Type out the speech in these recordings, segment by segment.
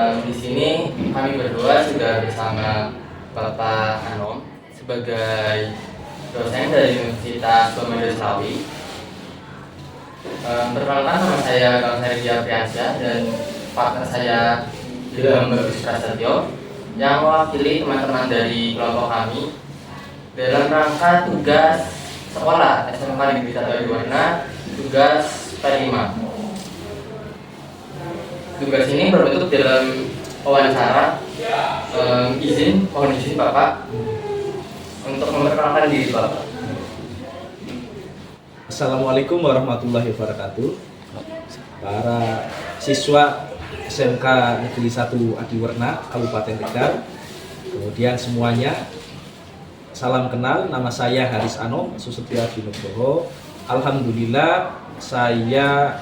Di sini kami berdua sudah bersama Bapak Anom sebagai dosen dari Universitas Bamada Slawi. Perkenalkan, nama saya Bang Sari Priyansyah dan partner saya Ilham Bagus Prasetyo yang mewakili teman-teman dari kelompok kami dalam rangka tugas sekolah SMK Negeri 1 Adiwarna, tugas P5. Tugas ini berbentuk dalam wawancara. Mohon izin Bapak untuk memperkenalkan diri Bapak. Assalamualaikum warahmatullahi wabarakatuh. Para siswa SMK Negeri 1 Adiwarna, Kabupaten Tegal, kemudian semuanya, salam kenal. Nama saya Haris Anom Susetyo Adi Nugroho. Alhamdulillah, saya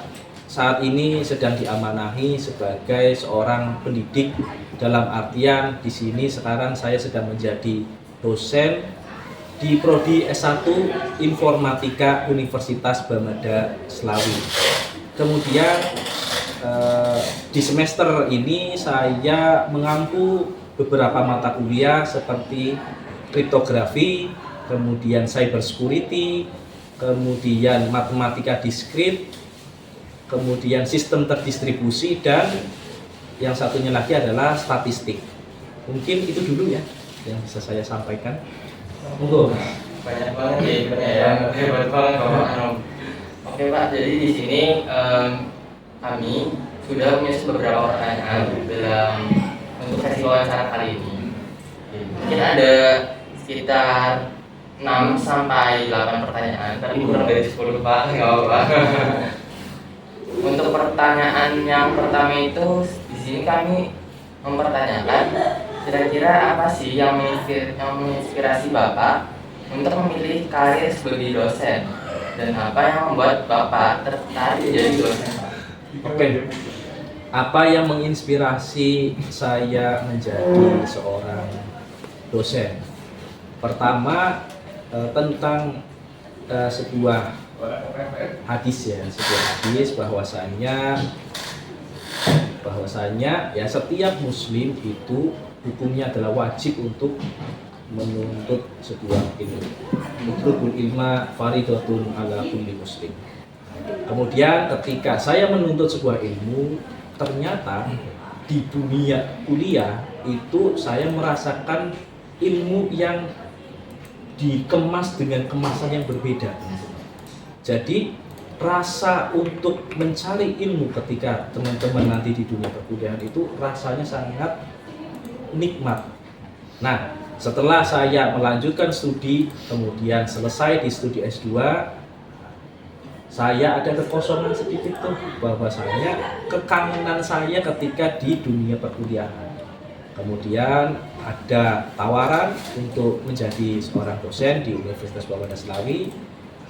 saat ini sedang diamanahi sebagai seorang pendidik, dalam artian di sini sekarang saya sedang menjadi dosen di Prodi S1 Informatika Universitas Bamada Slawi. Kemudian di semester ini saya mengampu beberapa mata kuliah seperti kriptografi, kemudian cyber security, kemudian matematika diskrit, kemudian sistem terdistribusi, dan yang satunya lagi adalah statistik. Mungkin itu dulu ya yang bisa saya sampaikan. Monggo. Banyak banget ya, hebat banget Bapak Anom. Oke Pak, jadi di sini kami sudah punya beberapa pertanyaan dalam untuk sesi wawancara kali ini. Mungkin ada sekitar 6 sampai 8 pertanyaan, tapi kurang dari 10 Pak, nggak apa-apa. Untuk pertanyaan yang pertama itu, di sini kami mempertanyakan kira-kira apa sih yang menginspirasi Bapak untuk memilih karir sebagai dosen, dan apa yang membuat Bapak tertarik menjadi dosen? Oke. Apa yang menginspirasi saya menjadi seorang dosen? Pertama, tentang sebuah hadis bahwasanya ya setiap muslim itu hukumnya adalah wajib untuk menuntut sebuah ilmu. Utlubul ilma faridatun ala kulli muslim. Kemudian ketika saya menuntut sebuah ilmu, ternyata di dunia kuliah itu saya merasakan ilmu yang dikemas dengan kemasan yang berbeda. Jadi rasa untuk mencari ilmu ketika teman-teman nanti di dunia perkuliahan itu rasanya sangat nikmat. Nah, setelah saya melanjutkan studi, kemudian selesai di studi S2, saya ada kekosongan sedikit tuh, bahwasanya kekangenan saya ketika di dunia perkuliahan. Kemudian ada tawaran untuk menjadi seorang dosen di Universitas Bamada Slawi.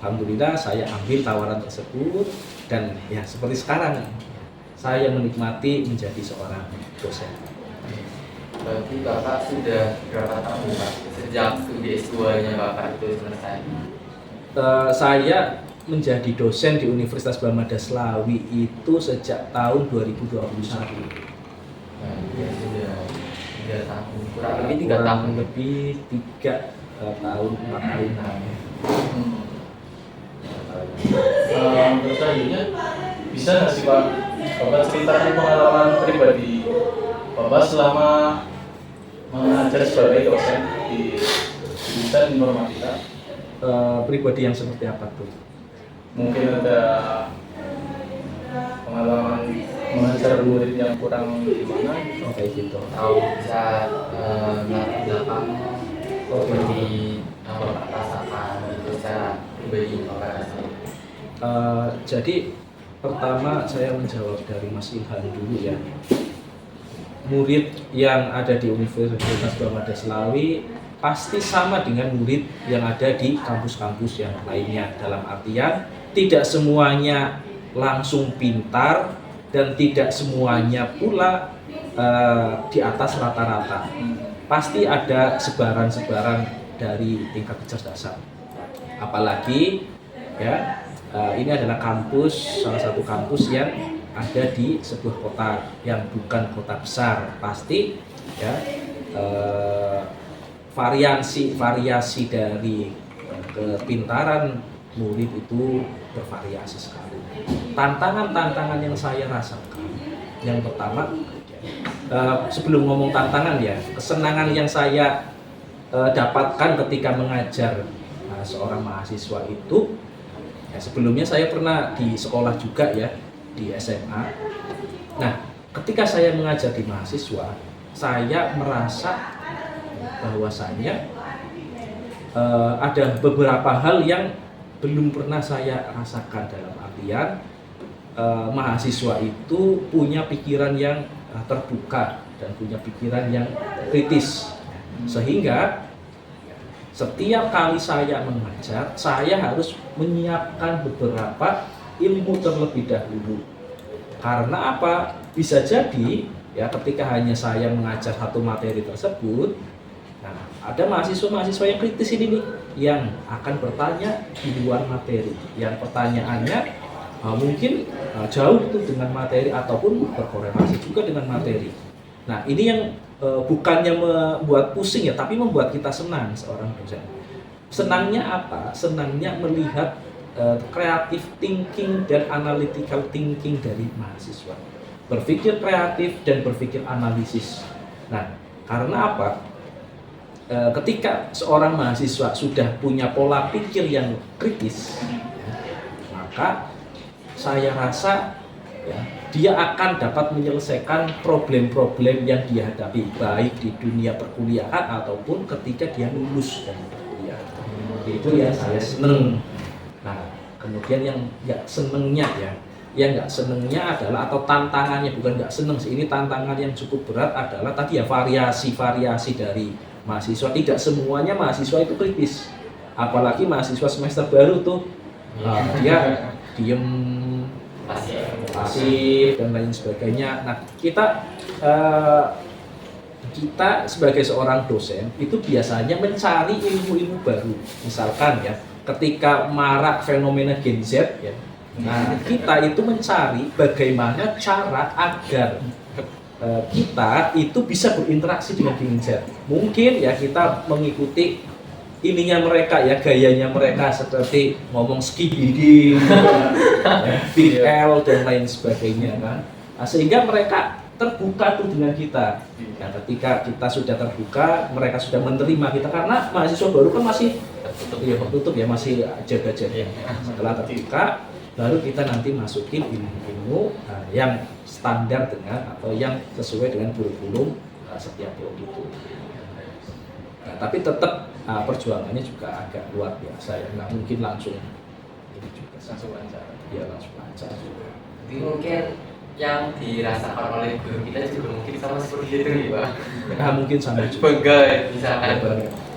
Alhamdulillah saya ambil tawaran tersebut, dan ya seperti sekarang saya menikmati menjadi seorang dosen. Berarti Bapak sudah berapa tahun Pak sejak studi S2-nya Bapak itu selesai? Saya menjadi dosen di Universitas Bamada Slawi itu sejak tahun 2021. Nah, ya sudah 3 tahun, kurang lebih 3 tahun. Lebih 3 tahun, 4 tahun. Terus selanjutnya, bisa nggak sih Pak, Bapak ceritakan pengalaman pribadi Bapak selama mengajar sebagai dosen di jurusan informatika? Pribadi yang seperti apa tuh? Mungkin ada pengalaman mengajar murid yang kurang gimana? Kayak gitu. Tahu bisa latar belakang seperti Bapak rasakan itu secara pribadi Bapak rasakan. Jadi pertama saya menjawab dari Mas Ilham dulu ya. Murid yang ada di Universitas Bamada Slawi pasti sama dengan murid yang ada di kampus-kampus yang lainnya. Dalam artian tidak semuanya langsung pintar dan tidak semuanya pula di atas rata-rata. Pasti ada sebaran-sebaran dari tingkat kecerdasan. Apalagi ya, ini adalah kampus, salah satu kampus yang ada di sebuah kota yang bukan kota besar, pasti ya variasi dari kepintaran murid itu bervariasi sekali. Tantangan-tantangan yang saya rasakan, yang pertama, sebelum ngomong tantangan ya, kesenangan yang saya dapatkan ketika mengajar seorang mahasiswa itu, ya sebelumnya saya pernah di sekolah juga ya, di SMA. Nah, ketika saya mengajar di mahasiswa, saya merasa bahwasanya ada beberapa hal yang belum pernah saya rasakan, dalam artian mahasiswa itu punya pikiran yang terbuka dan punya pikiran yang kritis, sehingga setiap kali saya mengajar, saya harus menyiapkan beberapa ilmu terlebih dahulu. Karena apa? Bisa jadi ya ketika hanya saya mengajar satu materi tersebut, nah ada mahasiswa-mahasiswa yang kritis ini nih, yang akan bertanya di luar materi, yang pertanyaannya mungkin jauh itu dengan materi ataupun berkorelasi juga dengan materi. Nah ini yang bukannya membuat pusing ya, tapi membuat kita senang seorang dosen. Senangnya apa? Senangnya melihat creative thinking dan analytical thinking dari mahasiswa. Berpikir kreatif dan berpikir analisis. Nah, karena apa? Ketika seorang mahasiswa sudah punya pola pikir yang kritis, ya, maka saya rasa ya, dia akan dapat menyelesaikan problem-problem yang dihadapi, baik di dunia perkuliahan ataupun ketika dia lulus dari perkuliahan. Itu yang saya seneng. Nah, kemudian yang nggak senengnya ya, yang nggak senengnya adalah, atau tantangannya, bukan nggak seneng sih, ini tantangan yang cukup berat adalah tadi ya, variasi dari mahasiswa. Tidak semuanya mahasiswa itu kritis, apalagi mahasiswa semester baru tuh dia diem, pasif dan lain sebagainya. Nah kita sebagai seorang dosen itu biasanya mencari ilmu-ilmu baru. Misalkan ya, ketika marak fenomena Gen Z ya, nah kita itu mencari bagaimana cara agar kita itu bisa berinteraksi dengan Gen Z. Mungkin ya kita mengikuti ininya mereka ya, gayanya mereka seperti ngomong skibidi, big L dan lain sebagainya kan. Nah, sehingga mereka terbuka tuh dengan kita. Nah, ketika kita sudah terbuka, mereka sudah menerima kita, karena mahasiswa baru kan masih tertutup ya, masih jaga-jaga. Setelah terbuka, baru kita nanti masukin ilmu-ilmu yang standar dengan atau yang sesuai dengan kurikulum setiap prodi itu. Nah, tapi tetap perjuangannya juga agak luar biasa ya, nggak mungkin langsung ini juga langsung lancar. Ya langsung lancar. Jadi mungkin yang dirasakan oleh guru kita juga mungkin sama seperti itu ya Pak. Nah mungkin sama juga. Bangga misalkan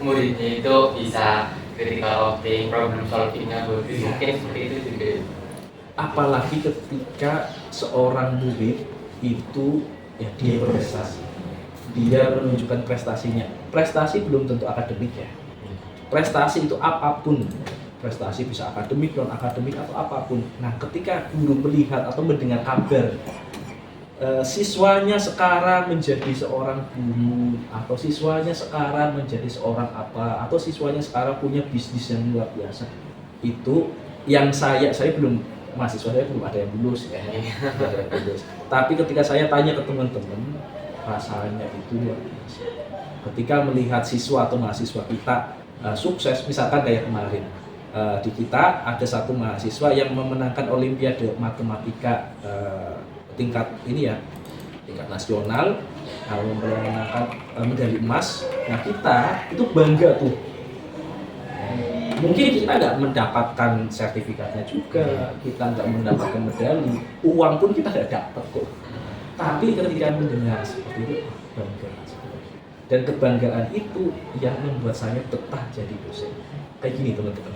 muridnya itu bisa critical thinking, problem solvingnya bagus, mungkin seperti itu juga. Apalagi ketika seorang murid itu ya dia berprestasi, dia menunjukkan prestasinya. Prestasi belum tentu akademik ya. Prestasi itu apapun, prestasi bisa akademik, non akademik atau apapun. Nah, ketika guru melihat atau mendengar kabar siswanya sekarang menjadi seorang guru, atau siswanya sekarang menjadi seorang apa, atau siswanya sekarang punya bisnis yang luar biasa, itu yang saya belum, mahasiswa saya belum ada yang lulus ya, tapi ketika saya tanya ke teman-teman, rasanya itu luar biasa. Ketika melihat siswa atau mahasiswa kita sukses, misalkan kayak kemarin di kita ada satu mahasiswa yang memenangkan Olimpiade Matematika tingkat ini ya, tingkat nasional, memenangkan medali emas. Nah kita itu bangga tuh. Mungkin kita nggak mendapatkan sertifikatnya juga, kita nggak mendapatkan medali, uang pun kita nggak dapat kok. Tapi ketika mendengar seperti itu, bangga. Dan kebanggaan itu yang membuat saya betah jadi dosen. Kayak gini teman-teman.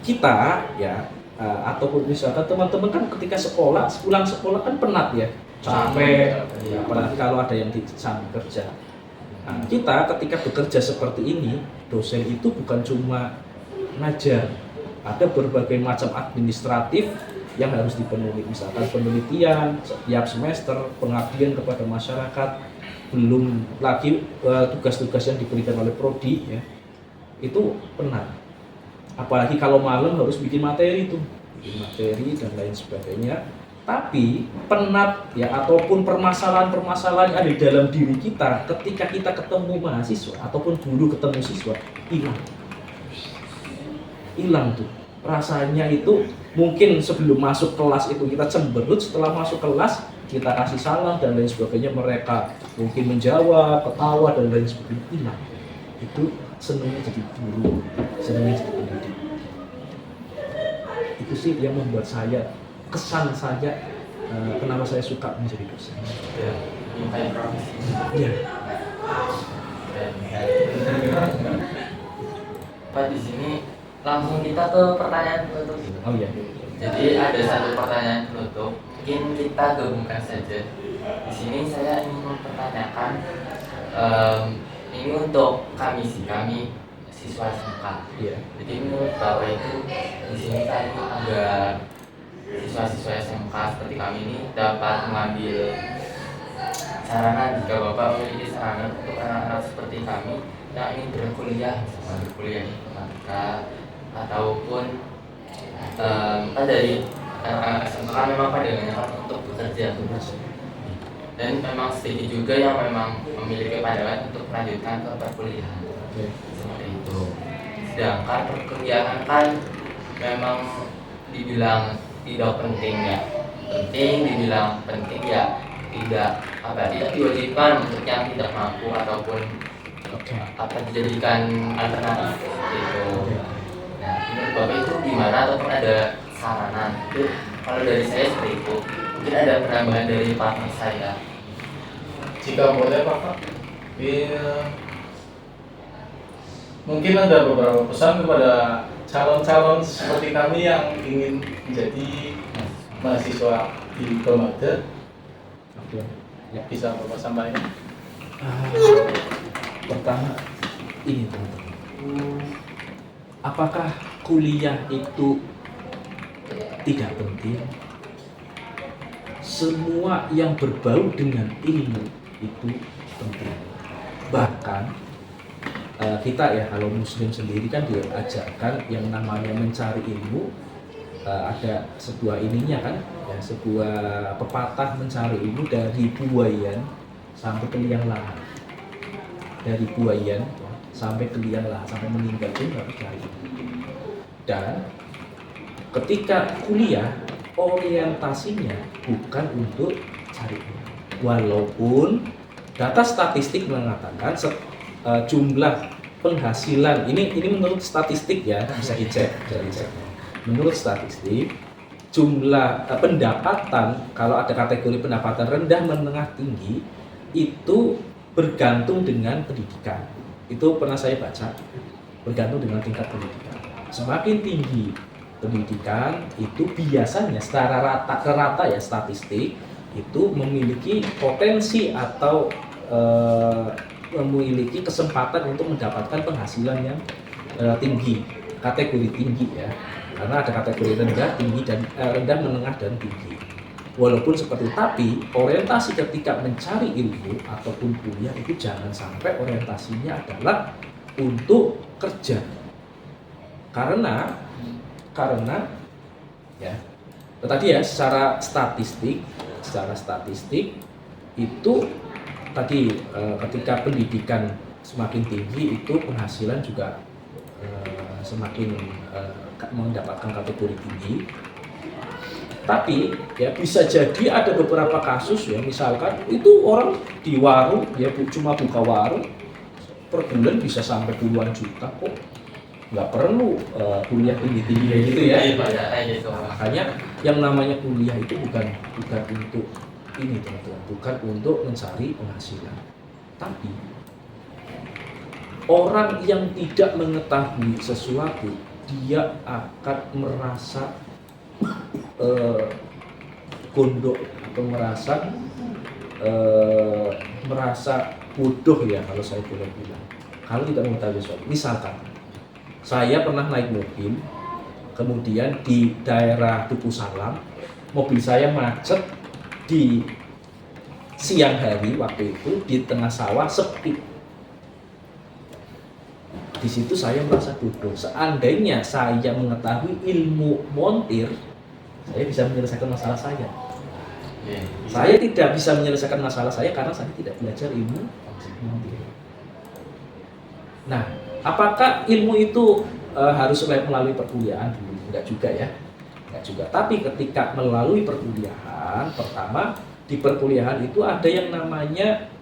Kita ya, ataupun misalkan teman-teman kan ketika sekolah, pulang sekolah kan penat ya, capek, ya, apalagi kalau ada yang di sana kerja. Nah, kita ketika bekerja seperti ini, dosen itu bukan cuma ngajar, ada berbagai macam administratif yang harus dipenuhi, misalkan penelitian setiap semester, pengabdian kepada masyarakat, belum lagi tugas-tugas yang diberikan oleh prodi ya, itu penat. Apalagi kalau malam harus bikin materi dan lain sebagainya. Tapi penat ya ataupun permasalahan-permasalahan yang ada di dalam diri kita ketika kita ketemu mahasiswa ataupun guru ketemu siswa, hilang tuh rasanya. Itu mungkin sebelum masuk kelas itu kita cemberut, setelah masuk kelas kita kasih salam dan lain sebagainya, mereka mungkin menjawab, ketawa dan lain sebagainya, hilang. Itu senangnya jadi guru, senangnya jadi pendidik. Itu sih yang membuat saya, kesan saya, kenapa saya suka menjadi dosen. Ya, kayak profesi. Ya. Pak, di sini langsung kita ke pertanyaan penutup. Oh iya. Jadi ada satu pertanyaan penutup, mungkin kita gabungkan saja. Di sini saya ingin mempertanyakan, ini untuk kami siswa SMK. Iya. Jadi menurut Bapak itu di sini kami ada siswa-siswa SMK seperti kami ini dapat mengambil sarana, jika Bapak memiliki sarana untuk anak-anak seperti kami yang ingin berkuliah di informatika ataupun dari anak-anak SMK kan memang pandangannya kan untuk bekerja, dan memang sedikit juga yang memang memiliki pandangan untuk melanjutkan ke perkuliahan. Seperti itu. Sedangkan perkuliahan kan memang dibilang tidak penting ya, dibilang penting ya, tidak diwajibkan untuk yang tidak mampu ataupun dijadikan alternatif seperti itu. Nah, menurut Bapak itu gimana, ataupun ada sarana itu? Kalau dari saya seperti itu, mungkin ada penambahan dari partner saya. Jika boleh Pak, mungkin ada beberapa pesan kepada calon-calon seperti kami yang ingin menjadi mahasiswa di Permada. Oke. Ya. Bisa Bapak sampaikan? Pertama, ini teman-teman, apakah kuliah itu tidak penting? Semua yang berbau dengan ilmu itu penting. Bahkan kita ya, kalau muslim sendiri kan diajarkan yang namanya mencari ilmu. Ada sebuah ininya kan ya, sebuah pepatah, mencari ilmu dari buayan sampai ke liang lahat. Dari buayan sampai ke liang lahat, sampai meninggal pun harus cari ilmu. Dan ketika kuliah, orientasinya bukan untuk cari ilmu. Walaupun data statistik mengatakan jumlah penghasilan ini menurut statistik ya, bisa dicek. Menurut statistik, jumlah pendapatan, kalau ada kategori pendapatan rendah, menengah, tinggi, itu bergantung dengan pendidikan. Itu pernah saya baca, bergantung dengan tingkat pendidikan. Semakin tinggi pendidikan, itu biasanya secara rata ya, statistik itu memiliki potensi atau memiliki kesempatan untuk mendapatkan penghasilan yang tinggi, kategori tinggi ya. Karena ada kategori rendah, tinggi, dan rendah, menengah, dan tinggi. Walaupun seperti itu, tapi orientasi ketika mencari ilmu ataupun kuliah itu jangan sampai orientasinya adalah untuk kerja. Karena ya tadi ya, secara statistik itu tadi ketika pendidikan semakin tinggi itu penghasilan juga semakin mendapatkan kategori tinggi. Tapi ya bisa jadi ada beberapa kasus ya, misalkan itu orang di warung ya, cuma buka warung, per bulan bisa sampai puluhan juta kok, nggak perlu kuliah tinggi-tinggi kayak gitu ya. Makanya yang namanya kuliah itu bukan untuk ini teman-teman, bukan untuk mencari penghasilan. Tapi orang yang tidak mengetahui sesuatu, dia akan merasa gondok atau merasa bodoh ya, kalau saya boleh bilang, kalau tidak mengetahui sesuatu. Misalkan saya pernah naik mobil kemudian di daerah Tugu Salam mobil saya macet di siang hari waktu itu di tengah sawah sepi. Di situ saya merasa bodoh. Seandainya saya mengetahui ilmu montir, saya bisa menyelesaikan masalah saya. Saya tidak bisa menyelesaikan masalah saya karena saya tidak belajar ilmu montir. Nah, apakah ilmu itu harus melalui perkuliahan dulu? Enggak juga ya, enggak juga. Tapi ketika melalui perkuliahan, pertama di perkuliahan itu ada yang namanya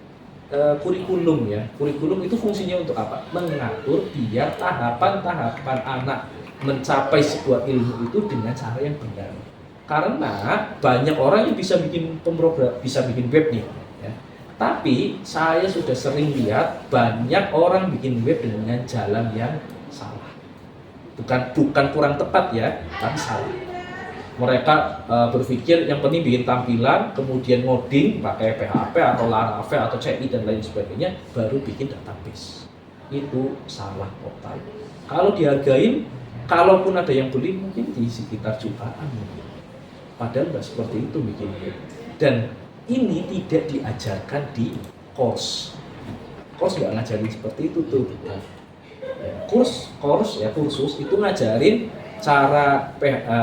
kurikulum ya. Kurikulum itu fungsinya untuk apa? Mengatur biar tahapan-tahapan anak mencapai sebuah ilmu itu dengan cara yang benar. Karena banyak orang yang bisa bikin pemrogram, bisa bikin web nih. Ya. Tapi saya sudah sering lihat banyak orang bikin web dengan jalan yang salah. Bukan kurang tepat ya, tapi salah. Mereka berpikir yang penting bikin tampilan, kemudian ngoding pakai PHP atau Laravel atau CI dan lain sebagainya, baru bikin database. Itu salah total. Kalau dihargain, kalaupun ada yang beli mungkin di sekitar jutaan. Padahal nggak seperti itu bikin web. Dan ini tidak diajarkan di course. Course nggak ngajarin seperti itu tuh. Kursus itu ngajarin cara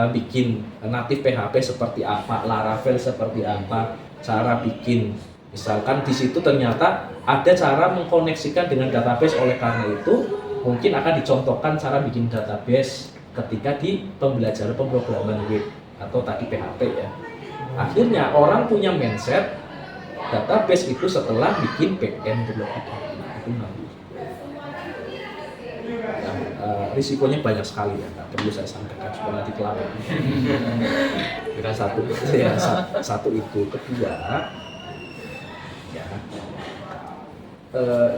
bikin native PHP seperti apa, Laravel seperti apa, cara bikin, misalkan di situ ternyata ada cara mengkoneksikan dengan database, oleh karena itu mungkin akan dicontohkan cara bikin database ketika di pembelajaran pemrograman web atau tadi PHP ya. Akhirnya orang punya mindset database itu setelah bikin backend terlebih dahulu. Itu nanti. Risikonya banyak sekali ya, nggak perlu saya sampaikan supaya nanti kelamin. Satu itu. Kedua, ya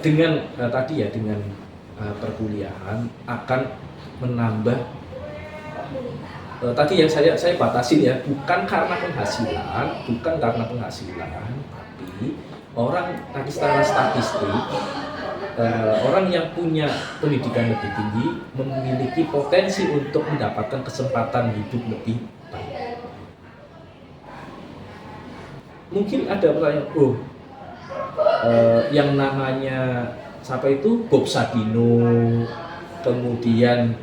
dengan tadi ya dengan perkuliahan akan menambah. Tadi yang saya batasin ya, bukan karena penghasilan, tapi orang tadi secara statistik. Orang yang punya pendidikan lebih tinggi memiliki potensi untuk mendapatkan kesempatan hidup lebih baik. Mungkin ada pertanyaan, yang namanya siapa itu Bob Sadino, kemudian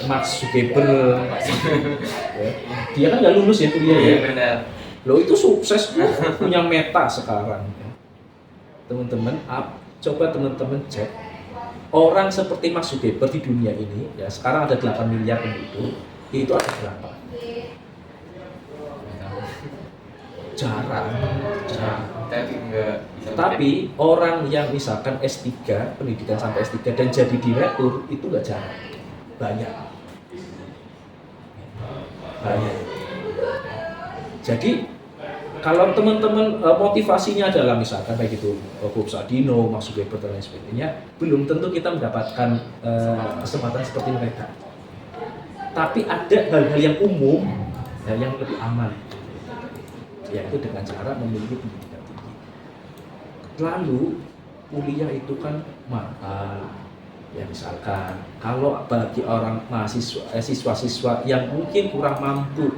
Mark Zuckerberg, ya. Dia kan nggak lulus ya kuliah ya. Benar. Loh itu sukses tuh, punya Meta sekarang. Teman-teman, coba teman-teman cek orang seperti Mark Zuckerberg di dunia ini ya, sekarang ada 8 miliar penduduk, itu ada berapa? Jarang. Tapi orang yang misalkan S3, pendidikan sampai S3 dan jadi direktur itu nggak jarang, banyak. Jadi kalau teman-teman motivasinya adalah misalkan kayak gitu, Bob Sadino, Mark Zuckerberg dan lain sebagainya, belum tentu kita mendapatkan kesempatan seperti mereka. Tapi ada hal-hal yang umum yang lebih aman, yaitu dengan cara memiliki pendidikan tinggi. Lalu kuliah itu kan mahal. Ya misalkan kalau bagi orang mahasiswa, siswa-siswa yang mungkin kurang mampu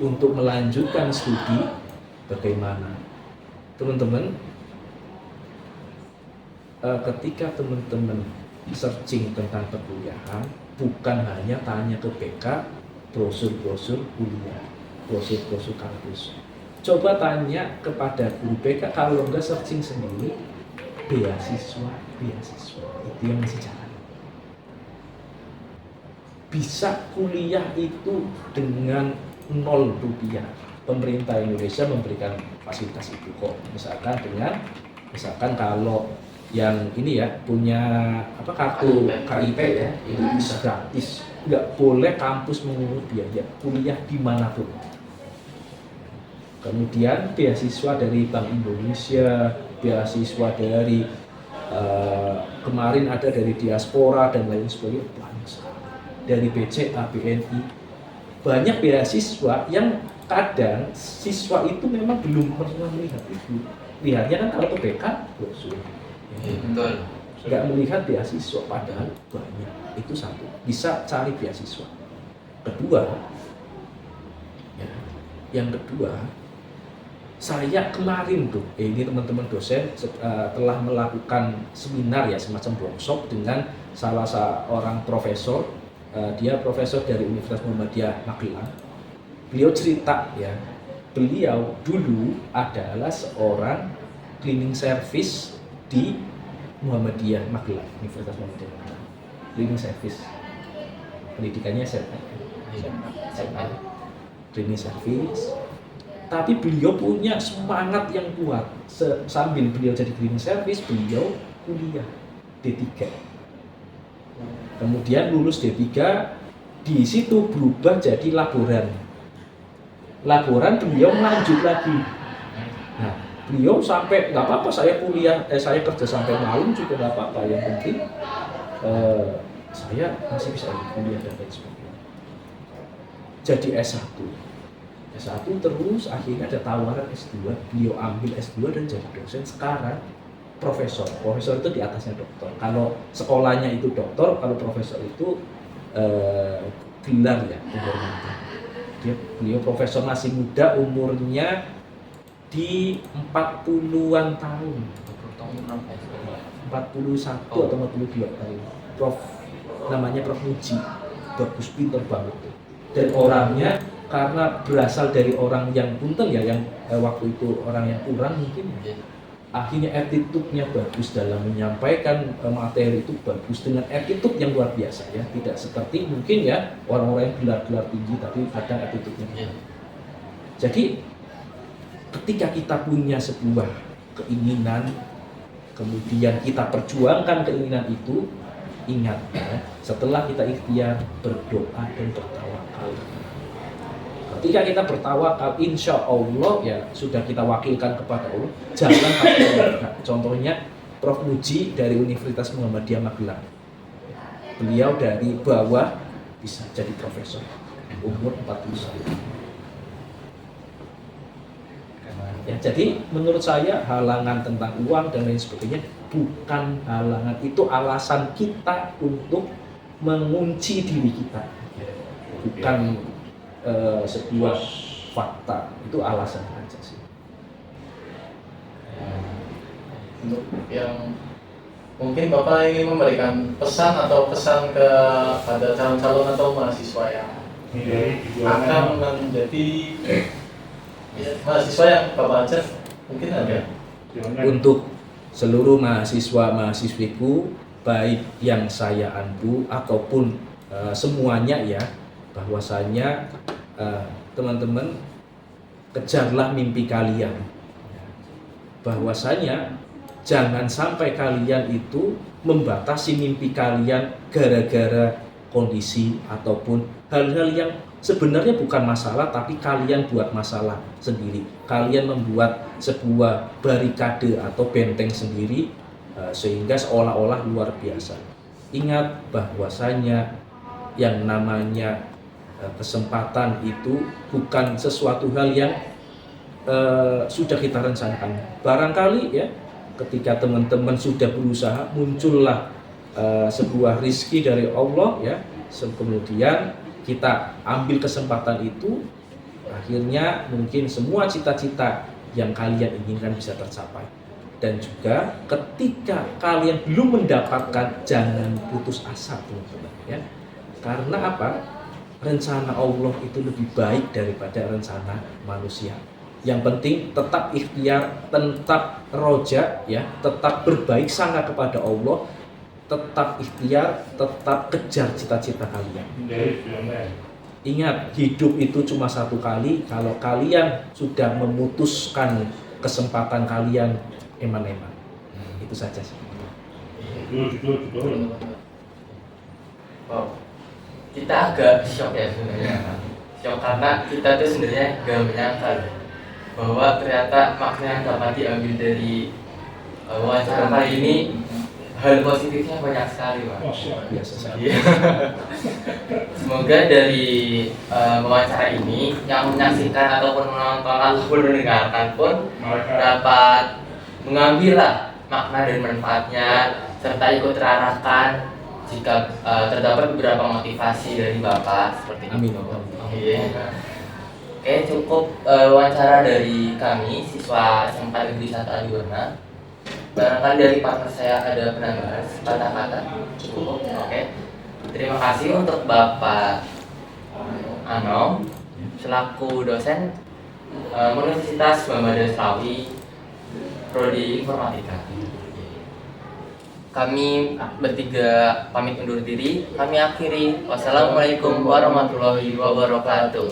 untuk melanjutkan studi, bagaimana? Teman-teman, ketika teman-teman searching tentang perkuliahan, bukan hanya tanya ke BK, brosur-brosur kuliah, brosur-brosur kampus. Coba tanya kepada guru BK, kalau enggak searching sendiri, beasiswa, itu yang masih jarang. Bisa kuliah itu dengan 0 rupiah. Pemerintah Indonesia memberikan fasilitas itu kok. Misalkan kalau yang ini ya punya kartu KIP ya, itu bisa gratis. Nggak boleh kampus mengungut biaya kuliah dimanapun. Kemudian beasiswa dari Bank Indonesia, beasiswa dari kemarin ada dari diaspora dan lain sebagainya, banyak sekali. Dari BCA, BNI, banyak beasiswa yang kadang siswa itu memang belum pernah melihat itu. Lihatnya kan kalau ke BK, brosur. Betul. nggak melihat beasiswa, padahal banyak. Itu satu, bisa cari beasiswa. Kedua, ya, yang kedua, saya kemarin tuh, ini teman-teman dosen telah melakukan seminar ya, semacam workshop dengan salah seorang profesor. Dia profesor dari Universitas Muhammadiyah Magelang. Beliau cerita ya, beliau dulu adalah seorang cleaning service di Muhammadiyah Magelang, Universitas Muhammadiyah Magelang. Cleaning service, pendidikannya SMA. Cleaning service. Tapi beliau punya semangat yang kuat. Sambil beliau jadi cleaning service, beliau kuliah D3. Kemudian lulus D3, di situ berubah jadi laboran. Laboran beliau lanjut lagi. Nah, beliau sampai nggak apa-apa saya kuliah, saya kerja sampai malam juga nggak apa-apa. Yang penting saya masih bisa kuliah dan lain sebagainya. Jadi S1 terus akhirnya ada tawaran S2, beliau ambil S2 dan jadi dosen. Sekarang profesor itu di atasnya doktor. Kalau sekolahnya itu doktor, kalau profesor itu gelar ya, kehormatan. Beliau profesor masih muda, umurnya di 40-an tahun. 41 atau 42 tahun. Namanya Prof Muji. Bagus, pinter banget. Dan orangnya karena berasal dari orang yang punten ya, yang waktu itu orang yang kurang mungkin. Akhirnya attitude-nya bagus dalam menyampaikan materi itu bagus, dengan attitude yang luar biasa ya, tidak seperti mungkin ya orang-orang yang gelar-gelar tinggi tapi kadang attitude-nya. Jadi ketika kita punya sebuah keinginan, kemudian kita perjuangkan keinginan itu, ingat ya, setelah kita ikhtiar, berdoa dan bertawakal. Ketika kita bertawakal, insya Allah ya sudah kita wakilkan kepada Allah, jangan takut. Contohnya Prof Muji dari Universitas Muhammadiyah Magelang. Beliau dari bawah bisa jadi profesor, umur 41. Ya, jadi menurut saya halangan tentang uang dan lain sebagainya bukan halangan, itu alasan kita untuk mengunci diri kita, bukan sebuah fakta, itu alasan aja sih. Untuk yang mungkin Bapak ingin memberikan pesan kepada calon-calon atau mahasiswa yang akan menjadi mahasiswa yang Bapak ajar, mungkin ada. Untuk seluruh mahasiswa-mahasiswiku, baik yang saya andu ataupun semuanya ya, bahwasanya teman-teman kejarlah mimpi kalian. Bahwasanya jangan sampai kalian itu membatasi mimpi kalian gara-gara kondisi ataupun hal-hal yang sebenarnya bukan masalah, tapi kalian buat masalah sendiri. Kalian membuat sebuah barikade atau benteng sendiri sehingga seolah-olah luar biasa. Ingat bahwasanya yang namanya kesempatan itu bukan sesuatu hal yang sudah kita rencanakan. Barangkali ya, ketika teman-teman sudah berusaha, muncullah sebuah rizki dari Allah ya, kemudian kita ambil kesempatan itu, akhirnya mungkin semua cita-cita yang kalian inginkan bisa tercapai. Dan juga ketika kalian belum mendapatkan, jangan putus asa teman-teman ya. Karena apa? Rencana Allah itu lebih baik daripada rencana manusia. Yang penting tetap ikhtiar, tetap roja ya, tetap berbaik sangka kepada Allah, tetap ikhtiar, tetap kejar cita-cita kalian. Ingat, hidup itu cuma satu kali. Kalau kalian sudah memutuskan kesempatan kalian, eman-eman. Itu saja sih. Wow. Kita agak shock ya sebenarnya, shock karena kita tuh sebenarnya gak menyangka bahwa ternyata makna yang dapat diambil dari wawancara kali ini, hal positifnya banyak sekali, Pak. Biasa sekali. Semoga dari wawancara ini yang menyaksikan ataupun menonton ataupun mendengarkan pun dapat mengambil lah makna dan manfaatnya, serta ikut terarahkan jika terdapat beberapa motivasi dari Bapak seperti itu. Amin. Oke. Oke, cukup wawancara dari kami siswa SMA Negeri 1 Adiwarna. Barangkali dari partner saya ada penambahan kata-kata. Cukup. Oke. Terima kasih untuk Bapak Anom selaku dosen Universitas Muhammadiyah Slawi Prodi Informatika. Kami bertiga pamit undur diri. Kami akhiri. Wassalamualaikum warahmatullahi wabarakatuh.